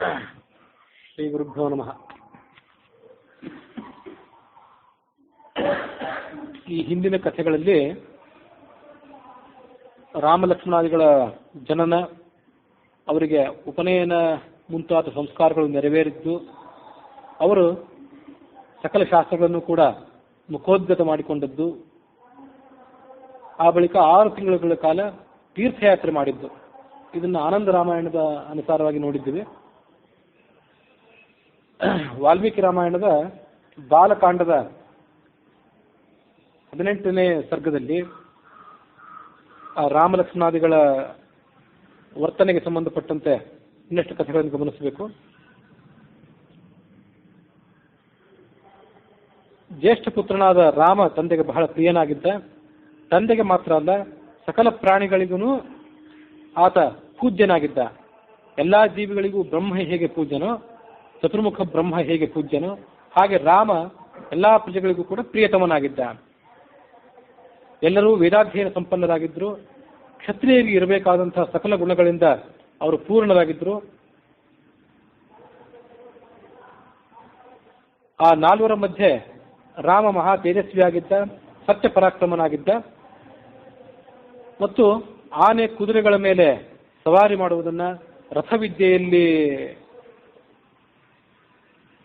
ಶ್ರೀ ಗುರುಭ್ಯೋ ನಮಃ. ಈ ಹಿಂದಿನ ಕಥೆಗಳಲ್ಲಿ ರಾಮಲಕ್ಷ್ಮಣಾದಿಗಳ ಜನನ, ಅವರಿಗೆ ಉಪನಯನ ಮುಂತಾದ ಸಂಸ್ಕಾರಗಳು ನೆರವೇರಿದ್ದು, ಅವರು ಸಕಲ ಶಾಸ್ತ್ರಗಳನ್ನು ಕೂಡ ಮುಖೋದ್ಗತ ಮಾಡಿಕೊಂಡದ್ದು, ಆ ಬಳಿಕ 6 ತಿಂಗಳ ಕಾಲ ತೀರ್ಥಯಾತ್ರೆ ಮಾಡಿದ್ದು, ಇದನ್ನು ಆನಂದ ರಾಮಾಯಣದ ಅನುಸಾರವಾಗಿ ನೋಡಿದ್ದೀವಿ. ವಾಲ್ಮೀಕಿ ರಾಮಾಯಣದ ಬಾಲಕಾಂಡದ 18ನೇ ಸರ್ಗದಲ್ಲಿ ರಾಮಲಕ್ಷ್ಮಣಾದಿಗಳ ವರ್ತನೆಗೆ ಸಂಬಂಧಪಟ್ಟಂತೆ ಇನ್ನಷ್ಟು ಕಥೆಗಳನ್ನು ಗಮನಿಸಬೇಕು. ಜ್ಯೇಷ್ಠ ಪುತ್ರನಾದ ರಾಮ ತಂದೆಗೆ ಬಹಳ ಪ್ರಿಯನಾಗಿದ್ದ. ತಂದೆಗೆ ಮಾತ್ರ ಅಲ್ಲ, ಸಕಲ ಪ್ರಾಣಿಗಳಿಗೂ ಆತ ಪೂಜ್ಯನಾಗಿದ್ದ. ಎಲ್ಲಾ ಜೀವಿಗಳಿಗೂ ಬ್ರಹ್ಮ ಹೇಗೆ ಪೂಜ್ಯನೋ, ಚತುರ್ಮುಖ ಬ್ರಹ್ಮ ಹೇಗೆ ಪೂಜ್ಯನೋ, ಹಾಗೆ ರಾಮ ಎಲ್ಲಾ ಪ್ರಜೆಗಳಿಗೂ ಕೂಡ ಪ್ರಿಯತಮನಾಗಿದ್ದ. ಎಲ್ಲರೂ ವೇದಾಧ್ಯಯನ ಸಂಪನ್ನರಾಗಿದ್ದರು. ಕ್ಷತ್ರಿಯರಿಗೆ ಇರಬೇಕಾದಂತಹ ಸಕಲ ಗುಣಗಳಿಂದ ಅವರು ಪೂರ್ಣರಾಗಿದ್ದರು. ಆ 4 ಮಧ್ಯೆ ರಾಮ ಮಹಾ ತೇಜಸ್ವಿಯಾಗಿದ್ದ, ಸತ್ಯ ಪರಾಕ್ರಮನಾಗಿದ್ದ ಮತ್ತು ಆನೆ ಕುದುರೆಗಳ ಮೇಲೆ ಸವಾರಿ ಮಾಡುವುದನ್ನ, ರಥವಿದ್ಯೆಯಲ್ಲಿ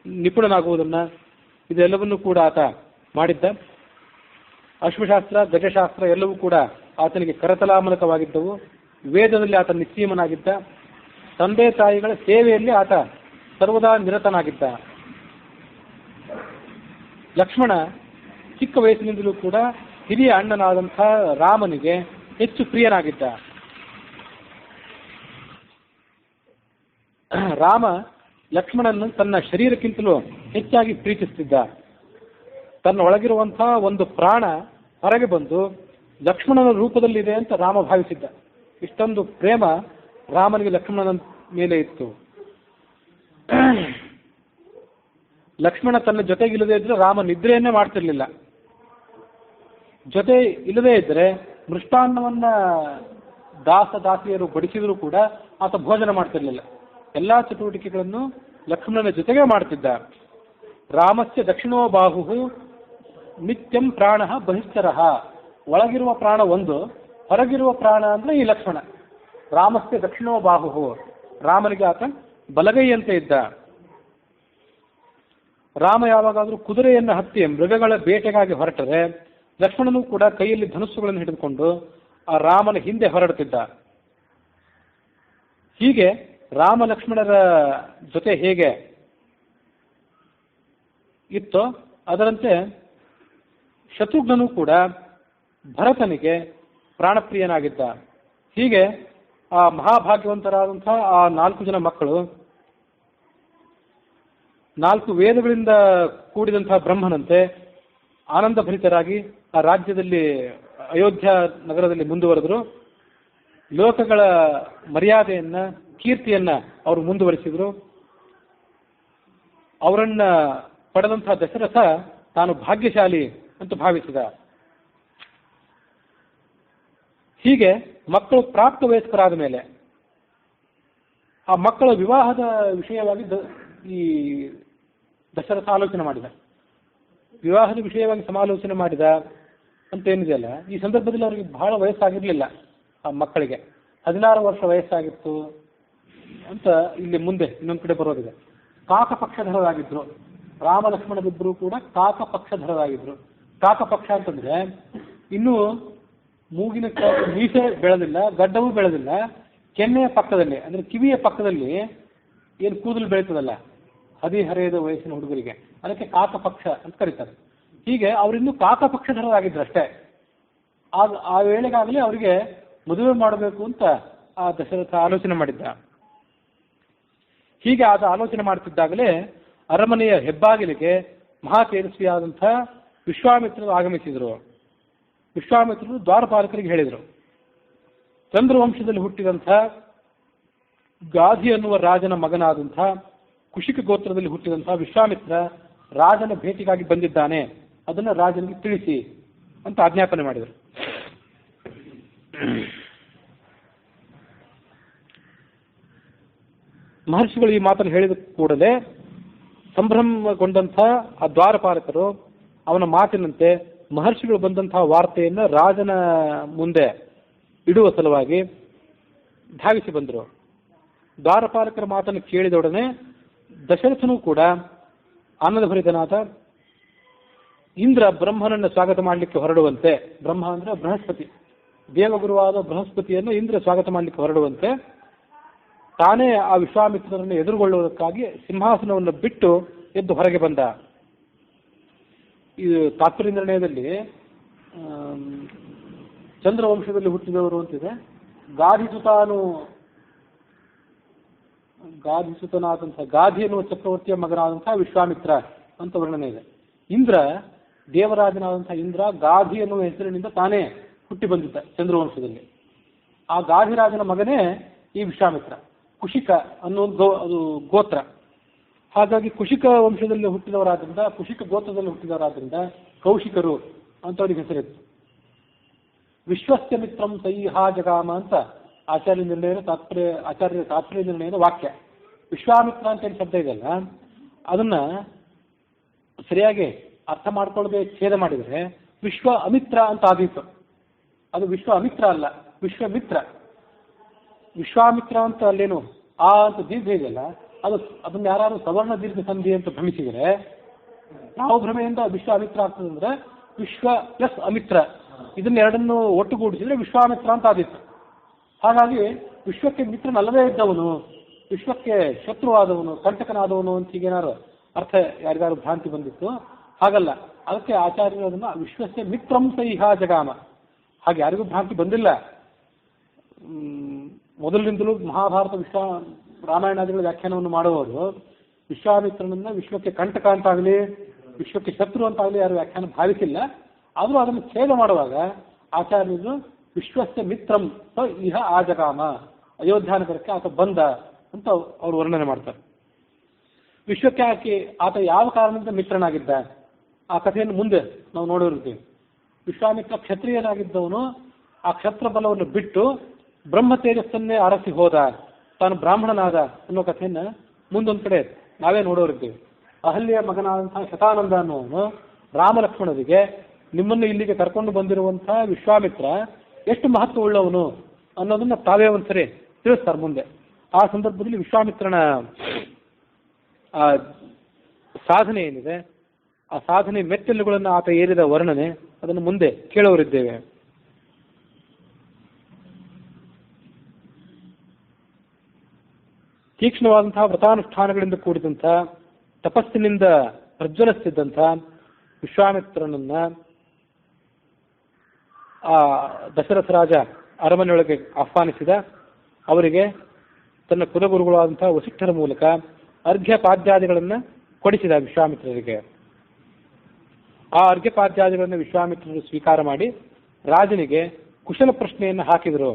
ನಿಪುಣನಾಗುವುದನ್ನ, ಇದೆಲ್ಲವನ್ನೂ ಕೂಡ ಆತ ಮಾಡಿದ್ದ. ಅಶ್ವಶಾಸ್ತ್ರ, ಗಜಶಾಸ್ತ್ರ ಎಲ್ಲವೂ ಕೂಡ ಆತನಿಗೆ ಕರತಲಾಮಲಕವಾಗಿದ್ದವು. ವೇದದಲ್ಲಿ ಆತ ನಿಶ್ಚೀಮನಾಗಿದ್ದ. ತಂದೆ ತಾಯಿಗಳ ಸೇವೆಯಲ್ಲಿ ಆತ ಸರ್ವದಾ ನಿರತನಾಗಿದ್ದ. ಲಕ್ಷ್ಮಣ ಚಿಕ್ಕ ವಯಸ್ಸಿನಿಂದಲೂ ಕೂಡ ಹಿರಿಯ ಅಣ್ಣನಾದಂಥ ರಾಮನಿಗೆ ಹೆಚ್ಚು ಪ್ರಿಯನಾಗಿದ್ದ. ರಾಮ ಲಕ್ಷ್ಮಣನನ್ನು ತನ್ನ ಶರೀರಕ್ಕಿಂತಲೂ ಹೆಚ್ಚಾಗಿ ಪ್ರೀತಿಸುತ್ತಿದ್ದ. ತನ್ನ ಒಳಗಿರುವಂತಹ ಒಂದು ಪ್ರಾಣ ಹೊರಗೆ ಬಂದು ಲಕ್ಷ್ಮಣನ ರೂಪದಲ್ಲಿದೆ ಅಂತ ರಾಮ ಭಾವಿಸಿದ್ದ. ಇಷ್ಟೊಂದು ಪ್ರೇಮ ರಾಮನಿಗೆ ಲಕ್ಷ್ಮಣನ ಮೇಲೆ ಇತ್ತು. ಲಕ್ಷ್ಮಣ ತನ್ನ ಜೊತೆಗಿಲ್ಲದೆ ಇದ್ರೆ ರಾಮ ನಿದ್ರೆಯನ್ನೇ ಮಾಡ್ತಿರ್ಲಿಲ್ಲ. ಜೊತೆ ಇಲ್ಲದೇ ಇದ್ರೆ ಮೃಷ್ಟಾನ್ನವನ್ನ ದಾಸಿಯರು ಬಡಿಸಿದ್ರು ಕೂಡ ಆತ ಭೋಜನ ಮಾಡ್ತಿರ್ಲಿಲ್ಲ. ಎಲ್ಲಾ ಚಟುವಟಿಕೆಗಳನ್ನು ಲಕ್ಷ್ಮಣನ ಜೊತೆಗೆ ಮಾಡ್ತಿದ್ದ. ರಾಮಸ್ಯ ದಕ್ಷಿಣೋ ಬಾಹು ನಿತ್ಯಂ ಪ್ರಾಣ ಬಹಿಷ್ಠರ. ಒಳಗಿರುವ ಪ್ರಾಣ ಒಂದು, ಹೊರಗಿರುವ ಪ್ರಾಣ ಅಂದ್ರೆ ಈ ಲಕ್ಷ್ಮಣ. ರಾಮಸ್ಯ ದಕ್ಷಿಣೋ ಬಾಹು, ರಾಮನಿಗೆ ಆತ ಬಲಗೈಯಂತೆ ಇದ್ದ. ರಾಮ ಯಾವಾಗಾದ್ರೂ ಕುದುರೆಯನ್ನು ಹತ್ತಿ ಮೃಗಗಳ ಬೇಟೆಗಾಗಿ ಹೊರಟರೆ ಲಕ್ಷ್ಮಣನು ಕೂಡ ಕೈಯಲ್ಲಿ ಧನುಸ್ಸುಗಳನ್ನು ಹಿಡಿದುಕೊಂಡು ಆ ರಾಮನ ಹಿಂದೆ ಹೊರಡುತ್ತಿದ್ದ. ಹೀಗೆ ರಾಮ ಲಕ್ಷ್ಮಣರ ಜೊತೆ ಹೇಗೆ ಇತ್ತೋ ಅದರಂತೆ ಶತ್ರುಘ್ನನು ಕೂಡ ಭರತನಿಗೆ ಪ್ರಾಣಪ್ರಿಯನಾಗಿದ್ದ. ಹೀಗೆ ಆ ಮಹಾಭಾಗ್ಯವಂತರಾದಂತಹ ಆ 4 ಜನ ಮಕ್ಕಳು 4 ವೇದಗಳಿಂದ ಕೂಡಿದಂತಹ ಬ್ರಹ್ಮನಂತೆ ಆನಂದಭರಿತರಾಗಿ ಆ ರಾಜ್ಯದಲ್ಲಿ ಅಯೋಧ್ಯ ನಗರದಲ್ಲಿ ಮುಂದುವರೆದರು. ಲೋಕಗಳ ಮರ್ಯಾದೆಯನ್ನ, ಕೀರ್ತಿಯನ್ನ ಅವರು ಮುಂದುವರಿಸಿದರು. ಅವರನ್ನ ಪಡೆದಂತಹ ದಶರಥ ತಾನು ಭಾಗ್ಯಶಾಲಿ ಅಂತ ಭಾವಿಸಿದ. ಹೀಗೆ ಮಕ್ಕಳು ಪ್ರಾಪ್ತ ವಯಸ್ಕರಾದ ಮೇಲೆ ಆ ಮಕ್ಕಳ ವಿವಾಹದ ವಿಷಯವಾಗಿ ಈ ದಶರಥ ಆಲೋಚನೆ ಮಾಡಿದ. ವಿವಾಹದ ವಿಷಯವಾಗಿ ಸಮಾಲೋಚನೆ ಮಾಡಿದ ಅಂತ ಏನಿದೆಯಲ್ಲ, ಈ ಸಂದರ್ಭದಲ್ಲಿ ಅವರಿಗೆ ಬಹಳ ವಯಸ್ಸಾಗಿರ್ಲಿಲ್ಲ. ಆ ಮಕ್ಕಳಿಗೆ 16 ವರ್ಷ ವಯಸ್ಸಾಗಿತ್ತು ಅಂತ ಇಲ್ಲಿ ಮುಂದೆ ಇನ್ನೊಂದು ಕಡೆ ಬರೋದಿದೆ. ಕಾಕಪಕ್ಷಧರರಾಗಿದ್ರು. ರಾಮ ಲಕ್ಷ್ಮಣರಿಬ್ಬರು ಕೂಡ ಕಾಕಪಕ್ಷಧರರಾಗಿದ್ರು. ಕಾಕಪಕ್ಷ ಅಂತಂದ್ರೆ ಇನ್ನೂ ಮೂಗಿನ ಮೀಸೆ ಬೆಳೆದಿಲ್ಲ, ಗಡ್ಡವೂ ಬೆಳೆದಿಲ್ಲ, ಕೆನ್ನೆಯ ಪಕ್ಕದಲ್ಲಿ ಅಂದ್ರೆ ಕಿವಿಯ ಪಕ್ಕದಲ್ಲಿ ಏನು ಕೂದಲು ಬೆಳೀತದಲ್ಲ, ಹದಿಹರೆಯದ ವಯಸ್ಸಿನ ಹುಡುಗರಿಗೆ ಅದಕ್ಕೆ ಕಾಕಪಕ್ಷ ಅಂತ ಕರೀತಾರೆ. ಹೀಗೆ ಅವರಿನ್ನೂ ಕಾಕಪಕ್ಷಧರರಾಗಿದ್ರು ಅಷ್ಟೇ. ಆ ವೇಳೆಗಾಗಲೇ ಅವರಿಗೆ ಮದುವೆ ಮಾಡಬೇಕು ಅಂತ ಆ ದಶರಥ ಆಲೋಚನೆ ಮಾಡಿದ್ದ. ಹೀಗೆ ಆದ ಆಲೋಚನೆ ಮಾಡುತ್ತಿದ್ದಾಗಲೇ ಅರಮನೆಯ ಹೆಬ್ಬಾಗಿಲಿಗೆ ಮಹಾ ತೇಜಸ್ವಿಯಾದಂಥ ವಿಶ್ವಾಮಿತ್ರರು ಆಗಮಿಸಿದರು. ವಿಶ್ವಾಮಿತ್ರರು ದ್ವಾರಪಾಲಕರಿಗೆ ಹೇಳಿದರು, ಚಂದ್ರವಂಶದಲ್ಲಿ ಹುಟ್ಟಿದಂಥ ಗಾಧಿ ಅನ್ನುವ ರಾಜನ ಮಗನಾದಂಥ ಕುಶಿಕ ಗೋತ್ರದಲ್ಲಿ ಹುಟ್ಟಿದಂತಹ ವಿಶ್ವಾಮಿತ್ರ ರಾಜನ ಭೇಟಿಗಾಗಿ ಬಂದಿದ್ದಾನೆ, ಅದನ್ನು ರಾಜನಿಗೆ ತಿಳಿಸಿ ಅಂತ ಆಜ್ಞಾಪನೆ ಮಾಡಿದರು. ಮಹರ್ಷಿಗಳು ಈ ಮಾತನ್ನು ಹೇಳಿದ ಕೂಡಲೇ ಸಂಭ್ರಮಗೊಂಡಂಥ ಆ ದ್ವಾರಪಾಲಕರು ಅವನ ಮಾತಿನಂತೆ ಮಹರ್ಷಿಗಳು ಬಂದಂತಹ ವಾರ್ತೆಯನ್ನು ರಾಜನ ಮುಂದೆ ಇಡುವ ಸಲುವಾಗಿ ಧಾವಿಸಿ ಬಂದರು. ದ್ವಾರಪಾಲಕರ ಮಾತನ್ನು ಕೇಳಿದೊಡನೆ ದಶರಥನೂ ಕೂಡ ಆನಂದಭರಿತನಾದ ಇಂದ್ರ ಬ್ರಹ್ಮನನ್ನು ಸ್ವಾಗತ ಮಾಡಲಿಕ್ಕೆ ಹೊರಡುವಂತೆ, ಬ್ರಹ್ಮ ಅಂದರೆ ಬೃಹಸ್ಪತಿ, ದೇವಗುರುವಾದ ಬೃಹಸ್ಪತಿಯನ್ನು ಇಂದ್ರ ಸ್ವಾಗತ ಮಾಡಲಿಕ್ಕೆ ಹೊರಡುವಂತೆ ತಾನೇ ಆ ವಿಶ್ವಾಮಿತ್ರರನ್ನು ಎದುರುಗೊಳ್ಳುವುದಕ್ಕಾಗಿ ಸಿಂಹಾಸನವನ್ನು ಬಿಟ್ಟು ಎದ್ದು ಹೊರಗೆ ಬಂದ. ಇದು ತಾತ್ಪರ್ಯ ನಿರ್ಣಯದಲ್ಲಿ ಚಂದ್ರವಂಶದಲ್ಲಿ ಹುಟ್ಟಿದವರು ಅಂತಿದೆ. ಗಾಧಿಸುತನಾದಂತಹ ಗಾಧಿ ಎನ್ನುವ ಚಕ್ರವರ್ತಿಯ ಮಗನಾದಂತಹ ವಿಶ್ವಾಮಿತ್ರ ಅಂತ ವರ್ಣನೆ ಇದೆ. ಇಂದ್ರ, ದೇವರಾಜನಾದಂತಹ ಇಂದ್ರ ಗಾಧಿ ಎನ್ನುವ ಹೆಸರಿನಿಂದ ತಾನೇ ಹುಟ್ಟಿ ಬಂದಿದ್ದ ಚಂದ್ರವಂಶದಲ್ಲಿ. ಆ ಗಾಧಿರಾಜನ ಮಗನೇ ಈ ವಿಶ್ವಾಮಿತ್ರ. ಕುಶಿಕ ಅನ್ನೋ ಅದು ಗೋತ್ರ. ಹಾಗಾಗಿ ಕುಶಿಕ ವಂಶದಲ್ಲಿ ಹುಟ್ಟಿದವರಾದ್ರಿಂದ, ಕುಶಿಕ ಗೋತ್ರದಲ್ಲಿ ಹುಟ್ಟಿದವರಾದ್ರಿಂದ ಕೌಶಿಕರು ಅಂತವರಿಗೆ ಹೆಸರಿತ್ತು. ವಿಶ್ವಸ್ಯ ಮಿತ್ರಂ ಸೈಹಾ ಜಗಾಮ ಅಂತ ಆಚಾರ್ಯ ತಾತ್ಪರ್ಯ ನಿರ್ಣಯದ ವಾಕ್ಯ. ವಿಶ್ವಾಮಿತ್ರ ಅಂತ ಏನು ಶಬ್ದ ಇದೆಯಲ್ಲ, ಅದನ್ನ ಸರಿಯಾಗಿ ಅರ್ಥ ಮಾಡ್ಕೊಳ್ಳದೆ ಛೇದ ಮಾಡಿದರೆ ವಿಶ್ವ ಅಮಿತ್ರ ಅಂತ ಆದೀತು. ಅದು ವಿಶ್ವ ಅಮಿತ್ರ ಅಲ್ಲ, ವಿಶ್ವಮಿತ್ರ. ವಿಶ್ವಾಮಿತ್ರ ಅಂತ ಅಲ್ಲೇನು ಆ ಅಂತ ದೀರ್ಘ ಇದೆಯಲ್ಲ, ಅದನ್ನ ಯಾರು ಸವರ್ಣ ದೀರ್ಘ ಸಂಧಿ ಅಂತ ಭ್ರಮಿಸಿದರೆ ಯಾವ ಭ್ರಮೆಯಿಂದ ವಿಶ್ವಾಮಿತ್ರ ಆಗ್ತದೆ ಅಂದ್ರೆ ವಿಶ್ವ ಪ್ಲಸ್ ಅಮಿತ್ರ, ಇದನ್ನೆರಡನ್ನು ಒಟ್ಟುಗೂಡಿಸಿದ್ರೆ ವಿಶ್ವಾಮಿತ್ರ ಅಂತ ಆದಿತ್ತು. ಹಾಗಾಗಿ ವಿಶ್ವಕ್ಕೆ ಮಿತ್ರನಲ್ಲದೇ ಇದ್ದವನು, ವಿಶ್ವಕ್ಕೆ ಶತ್ರುವಾದವನು, ಕಂಟಕನಾದವನು ಅಂತ ಹೀಗೇನಾರು ಅರ್ಥ ಯಾರಿಗಾರು ಭ್ರಾಂತಿ ಬಂದಿತ್ತು. ಹಾಗಲ್ಲ, ಅದಕ್ಕೆ ಆಚಾರ್ಯರು ಅದನ್ನ ವಿಶ್ವಕ್ಕೆ ಮಿತ್ರಂ ಸೈಹಾ ಜಗಾಮ, ಹಾಗೆ ಯಾರಿಗೂ ಭ್ರಾಂತಿ ಬಂದಿಲ್ಲ. ಮೊದಲಿನಿಂದಲೂ ಮಹಾಭಾರತ ರಾಮಾಯಣಾದಿಗಳ ವ್ಯಾಖ್ಯಾನವನ್ನು ಮಾಡುವವರು ವಿಶ್ವಾಮಿತ್ರನನ್ನ ವಿಶ್ವಕ್ಕೆ ಕಂಟಕ ಅಂತಾಗಲಿ ವಿಶ್ವಕ್ಕೆ ಶತ್ರು ಅಂತಾಗಲಿ ಯಾರು ವ್ಯಾಖ್ಯಾನ ಭಾವಿಸಿಲ್ಲ. ಆದರೂ ಅದನ್ನು ಛೇದ ಮಾಡುವಾಗ ಆಚಾರ್ಯರು ವಿಶ್ವಸ್ಯ ಮಿತ್ರಂ ಇಹ ಆಜಗಾಮ, ಅಯೋಧ್ಯಾನಗರಕ್ಕೆ ಆತ ಬಂದ ಅಂತ ಅವರು ವರ್ಣನೆ ಮಾಡ್ತಾರೆ. ವಿಶ್ವಕ್ಕೆ ಆತ ಯಾವ ಕಾರಣದಿಂದ ಮಿತ್ರನಾಗಿದ್ದ ಆ ಕಥೆಯನ್ನು ಮುಂದೆ ನಾವು ನೋಡಿರ್ತೀವಿ. ವಿಶ್ವಾಮಿತ್ರ ಕ್ಷತ್ರಿಯನಾಗಿದ್ದವನು ಆ ಕ್ಷತ್ರ ಬಲವನ್ನು ಬಿಟ್ಟು ಬ್ರಹ್ಮ ತೇಜಸ್ಸನ್ನೇ ಅರಸಿ ಹೋದ, ತಾನು ಬ್ರಾಹ್ಮಣನಾದ ಅನ್ನೋ ಕಥೆಯನ್ನ ಮುಂದೊಂದು ಕಡೆ ನಾವೇ ನೋಡೋರಿದ್ದೀವಿ. ಅಹಲ್ಯ ಮಗನಾದಂತಹ ಶತಾನಂದ ಅನ್ನೋನು ರಾಮಲಕ್ಷ್ಮಣರಿಗೆ ನಿಮ್ಮನ್ನು ಇಲ್ಲಿಗೆ ಕರ್ಕೊಂಡು ಬಂದಿರುವಂತಹ ವಿಶ್ವಾಮಿತ್ರ ಎಷ್ಟು ಮಹತ್ವ ಉಳ್ಳವನು ಅನ್ನೋದನ್ನ ತಾವೇ ಒಂದ್ಸರಿ ತಿಳಿಸ್ತಾರೆ ಮುಂದೆ. ಆ ಸಂದರ್ಭದಲ್ಲಿ ವಿಶ್ವಾಮಿತ್ರನ ಆ ಸಾಧನೆ ಏನಿದೆ, ಆ ಸಾಧನೆ ಮೆಟ್ಟಲುಗಳನ್ನು ಆತ ಏರಿದ ವರ್ಣನೆ, ಅದನ್ನು ಮುಂದೆ ಕೇಳೋರಿದ್ದೇವೆ. ತೀಕ್ಷ್ಣವಾದಂತಹ ವ್ರತಾನುಷ್ಠಾನಗಳಿಂದ ಕೂಡಿದಂಥ ತಪಸ್ಸಿನಿಂದ ಪ್ರಜ್ವಲಿಸುತ್ತಿದ್ದಂಥ ವಿಶ್ವಾಮಿತ್ರನನ್ನ ಆ ದಶರಥ ರಾಜ ಅರಮನೆಯೊಳಗೆ ಆಹ್ವಾನಿಸಿದ. ಅವರಿಗೆ ತನ್ನ ಕುಲಗುರುಗಳಾದಂತಹ ವಸಿಷ್ಠರ ಮೂಲಕ ಅರ್ಘ್ಯಪಾದ್ಯಾದಿಗಳನ್ನು ಕೊಡಿಸಿದ ವಿಶ್ವಾಮಿತ್ರರಿಗೆ. ಆ ಅರ್ಘ್ಯಪಾದ್ಯಾದಿಗಳನ್ನು ವಿಶ್ವಾಮಿತ್ರರು ಸ್ವೀಕಾರ ಮಾಡಿ ರಾಜನಿಗೆ ಕುಶಲ ಪ್ರಶ್ನೆಯನ್ನು ಹಾಕಿದರು.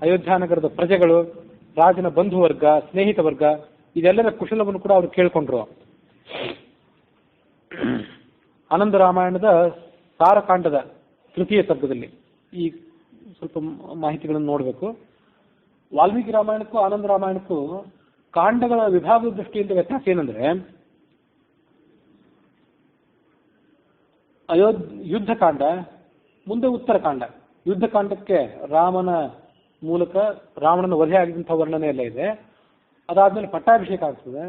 ಅಯೋಧ್ಯಾನಗರದ ಪ್ರಜೆಗಳು, ರಾಜನ ಬಂಧುವರ್ಗ, ಸ್ನೇಹಿತ ವರ್ಗ, ಇದೆಲ್ಲರ ಕುಶಲವನ್ನು ಕೂಡ ಅವರು ಕೇಳಿಕೊಂಡ್ರು. ಆನಂದ ರಾಮಾಯಣದ ಸಾರಕಾಂಡದ ತೃತೀಯ ಸರ್ಗದಲ್ಲಿ ಈ ಸ್ವಲ್ಪ ಮಾಹಿತಿಗಳನ್ನು ನೋಡಬೇಕು. ವಾಲ್ಮೀಕಿ ರಾಮಾಯಣಕ್ಕೂ ಆನಂದ ರಾಮಾಯಣಕ್ಕೂ ಕಾಂಡಗಳ ವಿಭಾಗದ ದೃಷ್ಟಿಯಿಂದ ವ್ಯತ್ಯಾಸ ಏನಂದ್ರೆ, ಯುದ್ಧಕಾಂಡ, ಮುಂದೆ ಉತ್ತರಕಾಂಡ. ಯುದ್ಧಕಾಂಡಕ್ಕೆ ರಾಮನ ಮೂಲಕ ರಾವಣನ ವಧೆ ಆಗಿದ್ದಂಥ ವರ್ಣನೆ ಎಲ್ಲ ಇದೆ. ಅದಾದ್ಮೇಲೆ ಪಟ್ಟಾಭಿಷೇಕ ಆಗ್ತದೆ.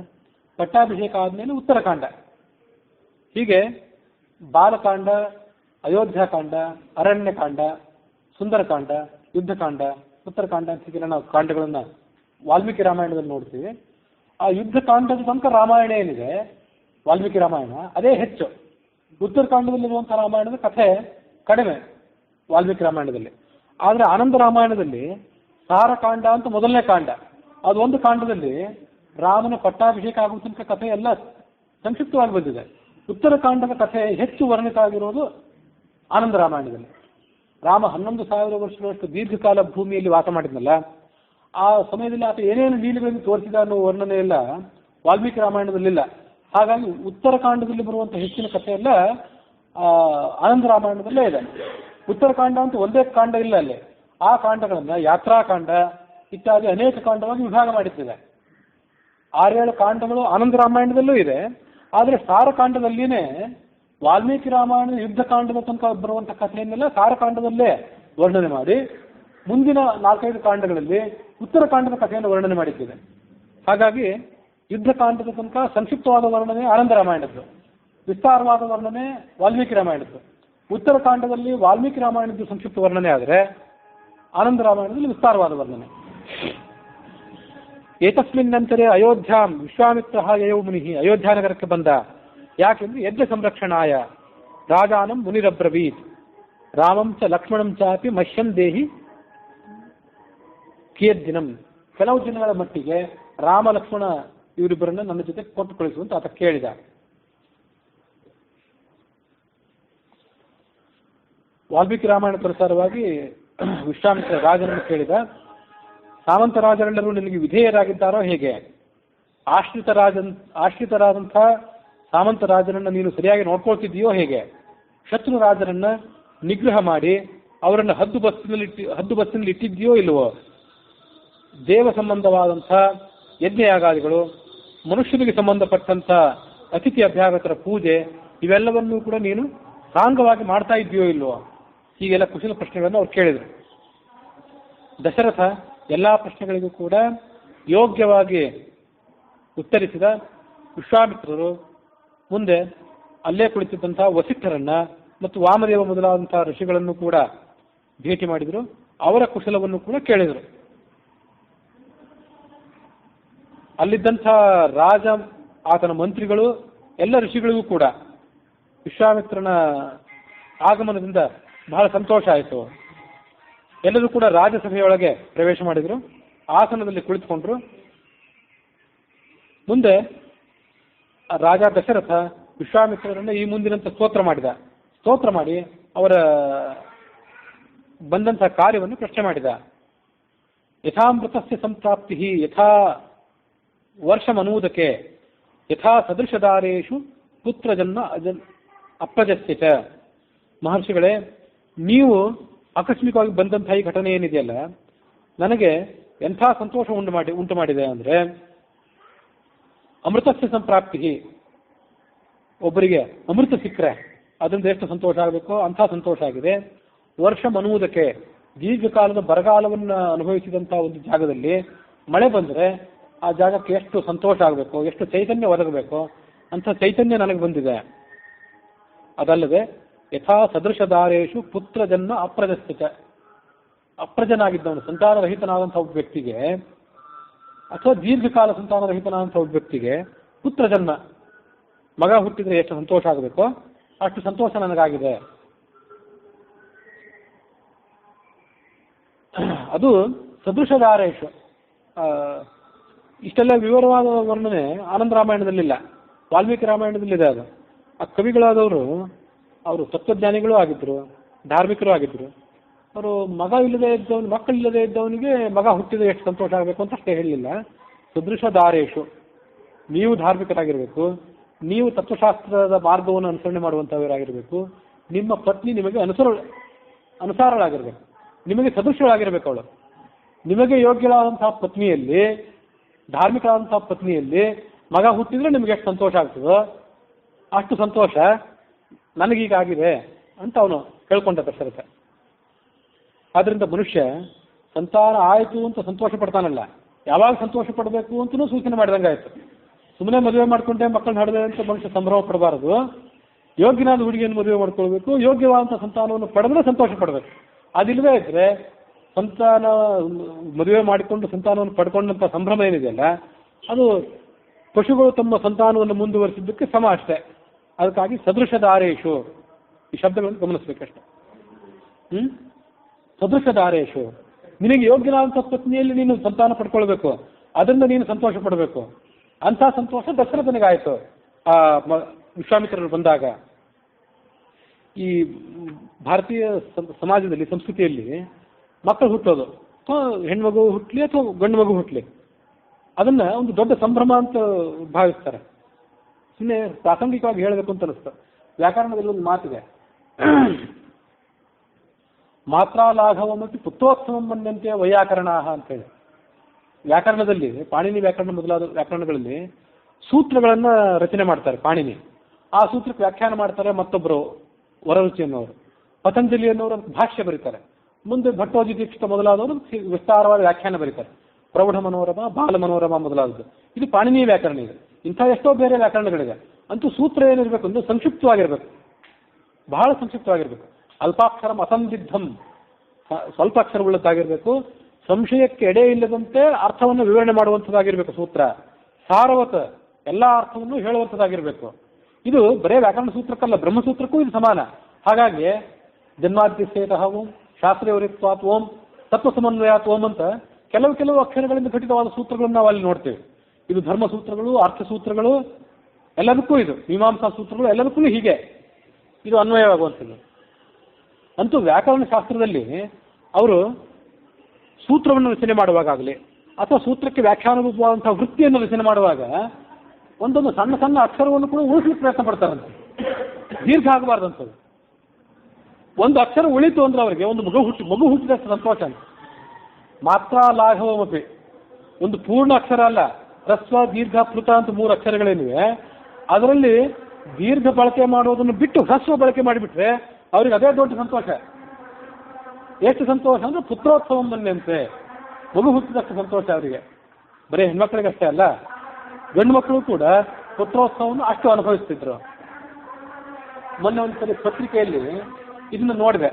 ಪಟ್ಟಾಭಿಷೇಕ ಆದ್ಮೇಲೆ ಉತ್ತರಕಾಂಡ. ಹೀಗೆ ಬಾಲಕಾಂಡ, ಅಯೋಧ್ಯಾಕಾಂಡ, ಅರಣ್ಯಕಾಂಡ, ಸುಂದರಕಾಂಡ, ಯುದ್ಧಕಾಂಡ, ಉತ್ತರಕಾಂಡ ಅಂತ ಹೀಗೆ ನಾವು ಕಾಂಡಗಳನ್ನ ವಾಲ್ಮೀಕಿ ರಾಮಾಯಣದಲ್ಲಿ ನೋಡ್ತೀವಿ. ಆ ಯುದ್ಧಕಾಂಡದ ತನಕ ರಾಮಾಯಣ ಏನಿದೆ, ವಾಲ್ಮೀಕಿ ರಾಮಾಯಣ ಅದೇ ಹೆಚ್ಚು. ಉತ್ತರಕಾಂಡದಲ್ಲಿರುವಂತಹ ರಾಮಾಯಣದ ಕಥೆ ಕಡಿಮೆ ವಾಲ್ಮೀಕಿ ರಾಮಾಯಣದಲ್ಲಿ. ಆದರೆ ಆನಂದ ರಾಮಾಯಣದಲ್ಲಿ ಸಾರಕಾಂಡ ಅಂತ ಮೊದಲನೇ ಕಾಂಡ, ಅದು ಒಂದು ಕಾಂಡದಲ್ಲಿ ರಾಮನ ಪಟ್ಟಾಭಿಷೇಕ ಆಗುವ ತನಕ ಕಥೆ ಎಲ್ಲ ಸಂಕ್ಷಿಪ್ತವಾಗಿ ಬಂದಿದೆ. ಉತ್ತರಕಾಂಡದ ಕಥೆ ಹೆಚ್ಚು ವರ್ಣಿತ ಆಗಿರೋದು ಆನಂದ ರಾಮಾಯಣದಲ್ಲಿ. ರಾಮ 11,000 ವರ್ಷಗಳಷ್ಟು ದೀರ್ಘಕಾಲ ಭೂಮಿಯಲ್ಲಿ ವಾಸ ಮಾಡಿದ್ನಲ್ಲ, ಆ ಸಮಯದಲ್ಲಿ ಆತ ಏನೇನು ಲೀಲೆಗಳನ್ನು ತೋರಿಸಿದ ಅನ್ನೋ ವರ್ಣನೆ ಎಲ್ಲ ವಾಲ್ಮೀಕಿ ರಾಮಾಯಣದಲ್ಲಿಲ್ಲ. ಹಾಗಾಗಿ ಉತ್ತರಕಾಂಡದಲ್ಲಿ ಬರುವಂಥ ಹೆಚ್ಚಿನ ಕಥೆ ಎಲ್ಲ ಆನಂದ ರಾಮಾಯಣದಲ್ಲೇ ಇದೆ. ಉತ್ತರಕಾಂಡ ಅಂತ ಒಂದೇ ಕಾಂಡ ಇಲ್ಲ ಅಲ್ಲಿ. ಆ ಕಾಂಡಗಳನ್ನ ಯಾತ್ರಾಕಾಂಡ, ಇತ್ಯಾದಿ ಅನೇಕ ಕಾಂಡವಾಗಿ ವಿಭಾಗ ಮಾಡಿರ್ತದೆ. 6-7 ಕಾಂಡಗಳು ಆನಂದ ರಾಮಾಯಣದಲ್ಲೂ ಇದೆ. ಆದರೆ ಸಾರಕಾಂಡದಲ್ಲಿಯೇ ವಾಲ್ಮೀಕಿ ರಾಮಾಯಣ ಯುದ್ಧ ಕಾಂಡದ ತನಕ ಬರುವಂಥ ಕಥೆಯನ್ನೆಲ್ಲ ಸಾರಕಾಂಡದಲ್ಲೇ ವರ್ಣನೆ ಮಾಡಿ ಮುಂದಿನ 4-5 ಕಾಂಡಗಳಲ್ಲಿ ಉತ್ತರ ಕಾಂಡದ ಕಥೆಯನ್ನು ವರ್ಣನೆ ಮಾಡಿದ್ದೇವೆ. ಹಾಗಾಗಿ ಯುದ್ಧ ಕಾಂಡದ ತನಕ ಸಂಕ್ಷಿಪ್ತವಾದ ವರ್ಣನೆ ಆನಂದ ರಾಮಾಯಣದ್ದು, ವಿಸ್ತಾರವಾದ ವರ್ಣನೆ ವಾಲ್ಮೀಕಿ ರಾಮಾಯಣದ್ದು. ಉತ್ತರ ಕಾಂಡದಲ್ಲಿ ವಾಲ್ಮೀಕಿ ರಾಮಾಯಣದ್ದು ಸಂಕ್ಷಿಪ್ತ ವರ್ಣನೆ ಆದರೆ ಆನಂದ ರಾಮಾಯಣದಲ್ಲಿ ವಿಸ್ತಾರವಾದ ವರ್ಣನೆ. ಏತಸ್ಮಿನ್ ನಂತರೇ ಅಯೋಧ್ಯಾಂ ವಿಶ್ವಾಮಿತ್ರ ಯಯೌ ಮುನಿ, ಅಯೋಧ್ಯ ನಗರಕ್ಕೆ ಬಂದ. ಯಾಕೆಂದ್ರೆ ಯಜ್ಞ ಸಂರಕ್ಷಣಾಯ ರಾಜಾನಂ ಮುನಿರಬ್ರವೀತ್ ರಾಮಂ ಚ ಲಕ್ಷ್ಮಣಂ ಚಾಪಿ ಮಹ್ಯಂ ದೇಹಿ ಕಿಯದ್ ದಿನಂ. ಕೆಲವು ದಿನಗಳ ಮಟ್ಟಿಗೆ ರಾಮ ಲಕ್ಷ್ಮಣ ಇವರಿಬ್ಬರನ್ನ ನನ್ನ ಜೊತೆ ಕೊಟ್ಟು ಕಳಿಸುವಂತ ಆತ ಕೇಳಿದ. ವಾಲ್ಮೀಕಿ ರಾಮಾಯಣ ಪ್ರಸಾರವಾಗಿ ವಿಶ್ವಾಮಿತ್ರ ರಾಜನನ್ನು ಕೇಳಿದ. ಸಾಮಂತ ರಾಜರೆಲ್ಲರೂ ನಿನಗೆ ವಿಧೇಯರಾಗಿದ್ದಾರೋ ಹೇಗೆ? ಆಶ್ರಿತರಾದಂಥ ಸಾಮಂತ ರಾಜರನ್ನ ನೀನು ಸರಿಯಾಗಿ ನೋಡ್ಕೊಳ್ತಿದ್ದೀಯೋ ಹೇಗೆ? ಶತ್ರು ರಾಜರನ್ನ ನಿಗ್ರಹ ಮಾಡಿ ಅವರನ್ನು ಹದ್ದು ಬಸ್ಸಿನಲ್ಲಿ ಇಟ್ಟಿದ್ದೀಯೋ ಇಲ್ಲವೋ? ದೇವ ಸಂಬಂಧವಾದಂಥ ಯಜ್ಞಯಾಗಾದಿಗಳು, ಮನುಷ್ಯನಿಗೆ ಸಂಬಂಧಪಟ್ಟಂಥ ಅತಿಥಿ ಅಭ್ಯಾಗತರ ಪೂಜೆ, ಇವೆಲ್ಲವನ್ನೂ ಕೂಡ ನೀನು ಸಾಂಗವಾಗಿ ಮಾಡ್ತಾ ಇದೆಯೋ ಇಲ್ವೋ? ಹೀಗೆಲ್ಲ ಕುಶಲ ಪ್ರಶ್ನೆಗಳನ್ನು ಅವ್ರು ಕೇಳಿದರು. ದಶರಥ ಎಲ್ಲ ಪ್ರಶ್ನೆಗಳಿಗೂ ಕೂಡ ಯೋಗ್ಯವಾಗಿ ಉತ್ತರಿಸಿದ. ವಿಶ್ವಾಮಿತ್ರರು ಮುಂದೆ ಅಲ್ಲೇ ಕುಳಿತಿದ್ದಂತಹ ವಸಿಷ್ಠರನ್ನ ಮತ್ತು ವಾಮದೇವ ಮೊದಲಾದಂತಹ ಋಷಿಗಳನ್ನು ಕೂಡ ಭೇಟಿ ಮಾಡಿದರು. ಅವರ ಕುಶಲವನ್ನು ಕೂಡ ಕೇಳಿದರು. ಅಲ್ಲಿದ್ದಂಥ ರಾಜ, ಆತನ ಮಂತ್ರಿಗಳು, ಎಲ್ಲ ಋಷಿಗಳಿಗೂ ಕೂಡ ವಿಶ್ವಾಮಿತ್ರನ ಆಗಮನದಿಂದ ಬಹಳ ಸಂತೋಷ ಆಯಿತು. ಎಲ್ಲರೂ ಕೂಡ ರಾಜಸಭೆಯೊಳಗೆ ಪ್ರವೇಶ ಮಾಡಿದರು. ಆಸನದಲ್ಲಿ ಕುಳಿತುಕೊಂಡ್ರು. ಮುಂದೆ ರಾಜ ದಶರಥ ವಿಶ್ವಾಮಿತ್ರರನ್ನು ಈ ಮುಂದಿನಂತೆ ಸ್ತೋತ್ರ ಮಾಡಿ ಅವರ ಬಂದಂತಹ ಕಾರ್ಯವನ್ನು ಪ್ರಶ್ನೆ ಮಾಡಿದ. ಯಥಾಮೃತಸ್ಯ ಸಂಪ್ರಾಪ್ತಿ ಯಥಾ ವರ್ಷಮನೂದಕೆ ಯಥಾ ಸದೃಶದಾರೇಶು ಪುತ್ರ ಜನ್ಮ ಅಪ್ರಜಸ್ಯ ಚ. ಮಹರ್ಷಿಗಳೇ, ನೀವು ಆಕಸ್ಮಿಕವಾಗಿ ಬಂದಂತಹ ಈ ಘಟನೆ ಏನಿದೆಯಲ್ಲ, ನನಗೆ ಎಂಥ ಸಂತೋಷ ಉಂಟು ಮಾಡಿದೆ ಅಂದರೆ, ಅಮೃತಸ್ಯ ಸಂಪ್ರಾಪ್ತಿ, ಒಬ್ಬರಿಗೆ ಅಮೃತ ಸಿಕ್ಕರೆ ಅದರಿಂದ ಎಷ್ಟು ಸಂತೋಷ ಆಗಬೇಕೋ ಅಂಥ ಸಂತೋಷ ಆಗಿದೆ. ವರ್ಷ ಮನುವುದಕ್ಕೆ, ದೀರ್ಘಕಾಲದ ಬರಗಾಲವನ್ನು ಅನುಭವಿಸಿದಂಥ ಒಂದು ಜಾಗದಲ್ಲಿ ಮಳೆ ಬಂದರೆ ಆ ಜಾಗಕ್ಕೆ ಎಷ್ಟು ಸಂತೋಷ ಆಗಬೇಕು, ಎಷ್ಟು ಚೈತನ್ಯ ಒದಗಬೇಕು ಅಂಥ ಚೈತನ್ಯ ನನಗೆ ಬಂದಿದೆ. ಅದಲ್ಲದೆ ಯಥಾ ಸದೃಶದಾರೇಶು ಪುತ್ರ ಜನ್ಮ ಅಪ್ರಜಸ್ತಿಕ, ಅಪ್ರಜನಾಗಿದ್ದವನು, ಸಂತಾನರಹಿತನಾದಂಥ ಒಬ್ಬ ವ್ಯಕ್ತಿಗೆ ಅಥವಾ ದೀರ್ಘಕಾಲ ಸಂತಾನರಹಿತನಾದಂಥ ಒಬ್ಬ ವ್ಯಕ್ತಿಗೆ ಪುತ್ರ ಜನ್ಮ, ಮಗ ಹುಟ್ಟಿದ್ರೆ ಎಷ್ಟು ಸಂತೋಷ ಆಗಬೇಕೋ ಅಷ್ಟು ಸಂತೋಷ ನನಗಾಗಿದೆ. ಅದು ಸದೃಶದಾರೇಶು. ಇಷ್ಟೆಲ್ಲ ವಿವರವಾದ ವರ್ಣನೆ ಆನಂದ ರಾಮಾಯಣದಲ್ಲಿಲ್ಲ, ವಾಲ್ಮೀಕಿ ರಾಮಾಯಣದಲ್ಲಿದೆ. ಅದು ಆ ಕವಿಗಳಾದವರು ಅವರು ತತ್ವಜ್ಞಾನಿಗಳು ಆಗಿದ್ರು, ಧಾರ್ಮಿಕರು ಆಗಿದ್ರು. ಅವರು ಮಕ್ಕಳಿಲ್ಲದೆ ಇದ್ದವನಿಗೆ ಮಗ ಹುಟ್ಟಿದ ಎಷ್ಟು ಸಂತೋಷ ಆಗಬೇಕು ಅಂತ ಅಷ್ಟೇ ಹೇಳಲಿಲ್ಲ. ಸದೃಶದಾರೇಶು, ನೀವು ಧಾರ್ಮಿಕರಾಗಿರಬೇಕು, ನೀವು ತತ್ವಶಾಸ್ತ್ರದ ಮಾರ್ಗವನ್ನು ಅನುಸರಣೆ ಮಾಡುವಂಥವರಾಗಿರಬೇಕು, ನಿಮ್ಮ ಪತ್ನಿ ನಿಮಗೆ ಅನುಸಾರಳಾಗಿರ್ಬೇಕು, ನಿಮಗೆ ಸದೃಶಳಾಗಿರ್ಬೇಕು. ಅವಳು ನಿಮಗೆ ಯೋಗ್ಯವಾದಂತಹ ಪತ್ನಿಯಲ್ಲಿ, ಧಾರ್ಮಿಕವಾದಂತಹ ಪತ್ನಿಯಲ್ಲಿ ಮಗ ಹುಟ್ಟಿದ್ರೆ ನಿಮಗೆ ಎಷ್ಟು ಸಂತೋಷ ಆಗ್ತದೋ ಅಷ್ಟು ಸಂತೋಷ ನನಗೀಗಾಗಿದೆ ಅಂತ ಅವನು ಹೇಳ್ಕೊಂಡ ದಶರಥ. ಆದ್ರಿಂದ ಮನುಷ್ಯ ಸಂತಾನ ಆಯಿತು ಅಂತ ಸಂತೋಷ ಪಡ್ತಾನಲ್ಲ, ಯಾವಾಗ ಸಂತೋಷ ಪಡಬೇಕು ಅಂತಲೂ ಸೂಚನೆ ಮಾಡಿದಂಗೆ ಆಯಿತು. ಸುಮ್ಮನೆ ಮದುವೆ ಮಾಡ್ಕೊಂಡೆ ಮಕ್ಕಳನ್ನ ಹಡಿದೆ ಅಂತ ಮನುಷ್ಯ ಸಂಭ್ರಮ ಪಡಬಾರದು. ಯೋಗ್ಯನಾದ ಹುಡುಗಿಯನ್ನು ಮದುವೆ ಮಾಡ್ಕೊಳ್ಬೇಕು, ಯೋಗ್ಯವಾದಂಥ ಸಂತಾನವನ್ನು ಪಡೆದ್ರೆ ಸಂತೋಷ ಪಡಬೇಕು. ಅದಿಲ್ಲದೆ ಇದ್ರೆ ಸಂತಾನ ಮದುವೆ ಮಾಡಿಕೊಂಡು ಸಂತಾನವನ್ನು ಪಡ್ಕೊಂಡಂಥ ಸಂಭ್ರಮ ಏನಿದೆಯಲ್ಲ, ಅದು ಪಶುಗಳು ತಮ್ಮ ಸಂತಾನವನ್ನು ಮುಂದುವರಿಸಿದ್ದಕ್ಕೆ ಸಮ ಅಷ್ಟೇ. ಅದಕ್ಕಾಗಿ ಸದೃಶದಾರೇಶು, ಈ ಶಬ್ದಗಳನ್ನು ಗಮನಿಸ್ಬೇಕಷ್ಟೆ. ಸದೃಶದಾರೇಶು, ನಿನಗೆ ಯೋಗ್ಯನಾದಂಥ ಪತ್ನಿಯಲ್ಲಿ ನೀನು ಸಂತಾನ ಪಡ್ಕೊಳ್ಬೇಕು, ಅದರಿಂದ ನೀನು ಸಂತೋಷ ಪಡಬೇಕು. ಅಂಥ ಸಂತೋಷ ದಶರಥನಿಗಾಯಿತು ಆ ವಿಶ್ವಾಮಿತ್ರರು ಬಂದಾಗ. ಈ ಭಾರತೀಯ ಸಮಾಜದಲ್ಲಿ, ಸಂಸ್ಕೃತಿಯಲ್ಲಿ ಮಕ್ಕಳು ಹುಟ್ಟೋದು, ಅಥವಾ ಹೆಣ್ಮಗು ಹುಟ್ಟಲಿ ಅಥವಾ ಗಂಡು ಮಗು ಹುಟ್ಟಲಿ, ಅದನ್ನ ಒಂದು ದೊಡ್ಡ ಸಂಭ್ರಮ ಅಂತ ಭಾವಿಸ್ತಾರೆ. ಸುಮ್ಮನೆ ಪ್ರಾಸಂಗಿಕವಾಗಿ ಹೇಳಬೇಕು ಅಂತ ಅನಿಸ್ತು. ವ್ಯಾಕರಣದಲ್ಲಿ ಒಂದು ಮಾತಿದೆ, ಮಾತ್ರಾ ಲಾಘವ ಮತ್ತು ಪುತ್ರೋತ್ಸವಂ ಮನ್ಯಂತೆ ವೈಯಾಕರಣಾಹ ಅಂತ ಹೇಳಿ. ವ್ಯಾಕರಣದಲ್ಲಿ ಪಾಣಿನಿ ವ್ಯಾಕರಣ ಮೊದಲಾದ ವ್ಯಾಕರಣಗಳಲ್ಲಿ ಸೂತ್ರಗಳನ್ನು ರಚನೆ ಮಾಡ್ತಾರೆ ಪಾಣಿನಿ. ಆ ಸೂತ್ರಕ್ಕೆ ವ್ಯಾಖ್ಯಾನ ಮಾಡ್ತಾರೆ ಮತ್ತೊಬ್ಬರು ವರರುಚಿ ಅನ್ನೋರು. ಪತಂಜಲಿ ಅನ್ನೋರು ಅದಕ್ಕೆ ಭಾಷ್ಯ ಬರೀತಾರೆ. ಮುಂದೆ ಭಟ್ಟೋಜಿ ದೀಕ್ಷಿತ ಮೊದಲಾದವರು ವಿಸ್ತಾರವಾದ ವ್ಯಾಖ್ಯಾನ ಬರೀತಾರೆ. ಪ್ರೌಢ ಮನೋರಮ, ಬಾಲ ಮನೋರಮ ಮೊದಲಾದದ್ದು. ಇದು ಪಾಣಿನಿ ವ್ಯಾಕರಣ ಇದೆ. ಇಂಥ ಎಷ್ಟೋ ಬೇರೆ ವ್ಯಾಕರಣಗಳಿದೆ. ಅಂತೂ ಸೂತ್ರ ಏನಿರಬೇಕು ಅಂದ್ರೆ ಸಂಕ್ಷಿಪ್ತವಾಗಿರ್ಬೇಕು, ಬಹಳ ಸಂಕ್ಷಿಪ್ತವಾಗಿರ್ಬೇಕು. ಅಲ್ಪಾಕ್ಷರಂ ಅಸಂದಿಗ್ಧಂ, ಸ್ವಲ್ಪ ಅಕ್ಷರವುಳ್ಳದ್ದಾಗಿರ್ಬೇಕು. ಸಂಶಯಕ್ಕೆ ಎಡೆ ಇಲ್ಲದಂತೆ ಅರ್ಥವನ್ನು ವಿವರಣೆ ಮಾಡುವಂಥದ್ದಾಗಿರ್ಬೇಕು ಸೂತ್ರ. ಸಾರವತ ಎಲ್ಲ ಅರ್ಥವನ್ನು ಹೇಳುವಂಥದ್ದಾಗಿರ್ಬೇಕು. ಇದು ಬರೇ ವ್ಯಾಕರಣ ಸೂತ್ರಕ್ಕಲ್ಲ, ಬ್ರಹ್ಮಸೂತ್ರಕ್ಕೂ ಇದು ಸಮಾನ. ಹಾಗಾಗಿ ಜನ್ಮಾದ್ಯಸೇತಃ ಓಂ, ಶಾಸ್ತ್ರೀಯವರಿತ್ವಾತ್ ಓಂ, ತತ್ವ ಸಮನ್ವಯಾತ್ ಓಂ ಅಂತ ಕೆಲವು ಅಕ್ಷರಗಳಿಂದ ಘಟಿತವಾದ ಸೂತ್ರಗಳನ್ನು ನಾವು ಅಲ್ಲಿ ನೋಡ್ತೇವೆ. ಇದು ಧರ್ಮ ಸೂತ್ರಗಳು, ಅರ್ಥ ಸೂತ್ರಗಳು, ಎಲ್ಲದಕ್ಕೂ ಇದು ಮೀಮಾಂಸಾ ಸೂತ್ರಗಳು, ಎಲ್ಲದಕ್ಕೂ ಹೀಗೆ ಇದು ಅನ್ವಯವಾಗುವಂಥದ್ದು. ಅಂತೂ ವ್ಯಾಕರಣ ಶಾಸ್ತ್ರದಲ್ಲಿ ಅವರು ಸೂತ್ರವನ್ನು ರಚನೆ ಮಾಡುವಾಗಲಿ ಅಥವಾ ಸೂತ್ರಕ್ಕೆ ವ್ಯಾಖ್ಯಾನ ರೂಪವಾದಂತಹ ವೃತ್ತಿಯನ್ನು ರಚನೆ ಮಾಡುವಾಗ ಒಂದೊಂದು ಸಣ್ಣ ಸಣ್ಣ ಅಕ್ಷರವನ್ನು ಕೂಡ ಉಳಿಸ್ಲಿಕ್ಕೆ ಪ್ರಯತ್ನ ಪಡ್ತಾರಂತೆ. ದೀರ್ಘ ಆಗಬಾರ್ದಂಥದ್ದು. ಒಂದು ಅಕ್ಷರ ಉಳಿತು ಅಂದ್ರೆ ಅವರಿಗೆ ಒಂದು ಮಗು ಹುಟ್ಟಿದಷ್ಟು ಸಂತೋಷ ಅಂತ. ಮಾತ್ರ ಲಾಘವಮಪಿ, ಒಂದು ಪೂರ್ಣ ಅಕ್ಷರ ಅಲ್ಲ, ಹ್ರಸ್ವ ದೀರ್ಘ ಪ್ಲುತ ಅಂತ 3 ಅಕ್ಷರಗಳೇನಿವೆ. ಅದರಲ್ಲಿ ದೀರ್ಘ ಬಳಕೆ ಮಾಡೋದನ್ನು ಬಿಟ್ಟು ಹ್ರಸ್ವ ಬಳಕೆ ಮಾಡಿಬಿಟ್ರೆ ಅವ್ರಿಗೆ ಅದೇ ದೊಡ್ಡ ಸಂತೋಷ. ಎಷ್ಟು ಸಂತೋಷ ಅಂದ್ರೆ ಪುತ್ರೋತ್ಸವ ಬಂದಂತೆ, ಮಗು ಹುಟ್ಟಿದಷ್ಟು ಸಂತೋಷ ಅವರಿಗೆ. ಬರೀ ಹೆಣ್ಮಕ್ಳಿಗಷ್ಟೇ ಅಲ್ಲ, ಗಂಡು ಮಕ್ಕಳು ಕೂಡ ಪುತ್ರೋತ್ಸವವನ್ನು ಅಷ್ಟು ಅನುಭವಿಸ್ತಿದ್ರು. ಮೊನ್ನೆ ಒಂದ್ಸರಿ ಪತ್ರಿಕೆಯಲ್ಲಿ ಇದನ್ನು ನೋಡಿದೆ.